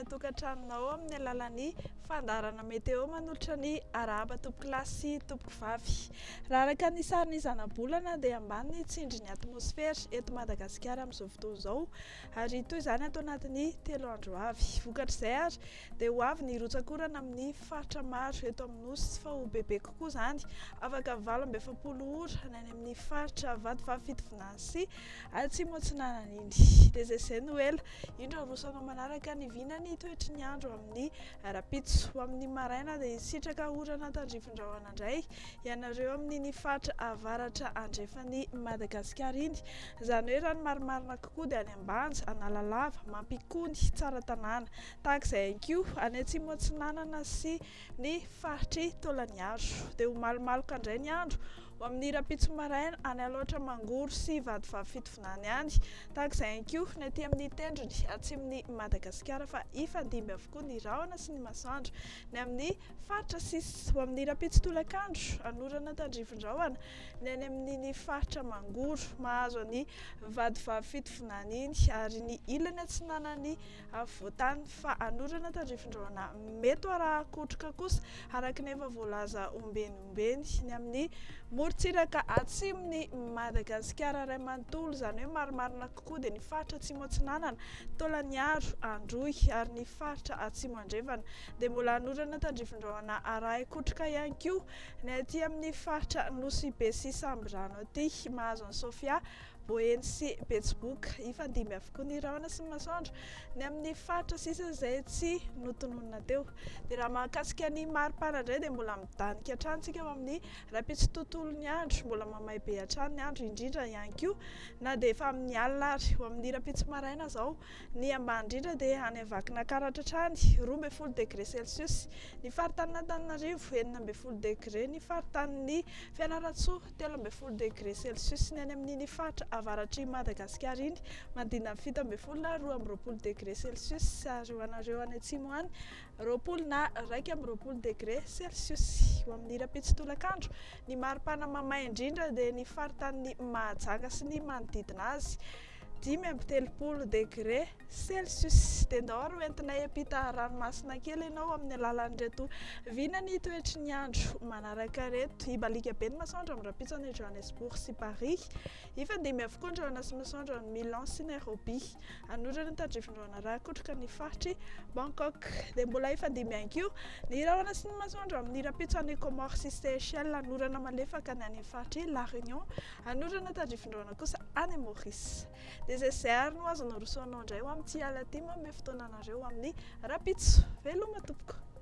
atokantranonao amin'ny alalan'ny fandarana meteo manolotra ny arahaba tompo-klasy tompo vavy. Raha araka ny sarin'ny zana-bolana dia ambany ny tsindrin'ny atmosfera eto Madagasikara amin'izao fotoana izao, ary toy izany atao anatin'ny 3 andro avy. Vokatr'izay ary dia ho avy ny rotsakorana amin'ny faritra maro eto amin'ny nosy, fa ho bebe kokoa izany, afaka 8 ora ny any amin'ny faritra Vatovavy Fitovinany sy Atsimo Atsinanana iny. Dia izay no ela indro rosanao manaraka ny vinany toetry ny andro amin'ny rapitso. Ho amin'ny maraina dia sitraka orana tandrifin-drahona indray ianareo amin'ny faritra avaratra andrefan'ny Madagasikara iny. Izany hoe raha ny marimarina kokoa dia any Ambanja, Analalava, Mampikony, Tsaratanàna, tahak'izay ihany koa any Atsimo Atsinanana sy ny faritry Taolagnaro. Dia ho malomaloka indray ny andro ho amin'ny rapitso maraina any Alaotra Mangoro sy Vatovavy Fitovinany any, tahak'izay ihany koa ny aty amin'ny tendrony atsimon'ny Madagasikara, fa ifandimby avokoa ny rahona sy ny masoandro ny amin'ny faritra sisy. Ho amin'ny rapitso tolakandro anorana tandrifin-drahona ny any amin'ny faritra Mangoro, mahazo ny Vatovavy Fitovinany iny ary ny ilany Atsinanany Voatany, fa anorana tandrifin-drahona mety araha-kotroka kosa araka ny efa voalaza ombenombeny ny amin'ny morontsiraka atsimon'ny Madagasikara iray manontolo. Izany hoe marimarina kokoa dia ny faritra Atsimo Atsinanana, Taolagnaro, Androy ary ny faritra Atsimo Andrefana. Dia mbola anorana tandrifin-drahona araha-kotroka ihany koa ny aty amin'ny faritra Nosy sy Samborano aty, mahazo ny Sofia, Boeny sy Betsiboka. Ifandimby avokoa ny rahona sy ny masoandro ny amin'ny faritra sisa izay tsy notononina teo. Dia raha mahakasika ny maripana indray dia mbola midanika hatrany isika ao amin'ny rapitso tontolon'ny andro, mbola mamay be hatrany ny andro indrindra ihany koa na dia efa amin'ny alina ary. Ho amin'ny rapitso maraina izao ny ambany indrindra dia any Vakinankaratra hatrany 12 degré celsius, ny faritanin'Antananarivo 19 degré, ny faritanin'ny Fianarantsoa 13 degré celsius, ny any amin'ny faritra avaratry Madagasikara iny mandina 17 na 12 degré celsius, ary ho anareo any atsimo any 20 na 21 degré celsius. Ho amin'ny rapitso tolakandro ny maripana mamay indrindra dia ny faritanin'ny Mahajanga sy ny manodidina azy 10 degré celsius. Dia ndao entinay ampita ranomasina kely ianao amin'ny alalan'ireto vinany toetry ny andro manaraka reto. Ibalika be ny masoandro amin'ny rapitso any Johannesburg sy Paris, ifandimby avokoa ny rahona sy masoandro any Milan sy Nairobi, anorana tandrifin-drahona araha-kotroka ny faritry Bangkok. Dia mbola ifandimby ihany koa ny rahona sy ny masoandro amin'ny rapitso any Comores sy Seychelles, anorana malefaka ny any faritry La Réunion, anorana tandrifin-drahona kosa any Maurice. Dia izay ary no azonao rosoanao indray ho amin'ny Tia Alatima, me fotoana anareo amin'ny rapitso. Veloma tompoko.